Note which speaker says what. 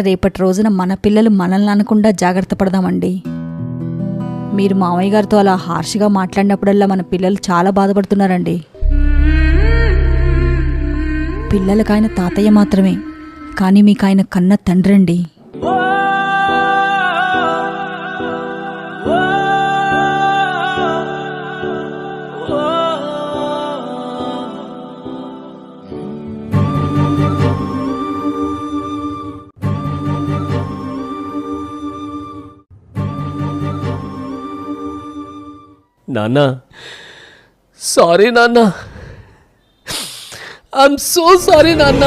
Speaker 1: రేపటి రోజున మన పిల్లలు మనల్ని అనకుండా జాగ్రత్త పడదామండి. మీరు మామయ్య గారితో అలా హార్ష్గా మాట్లాడినప్పుడల్లా మన పిల్లలు చాలా బాధపడుతున్నారండి. పిల్లలకాయన తాతయ్య మాత్రమే, కానీ మీకు ఆయన కన్న తండ్రండి.
Speaker 2: నాన్న, సారీ నాన్న, ఐఎమ్ సో సారీ నాన్న.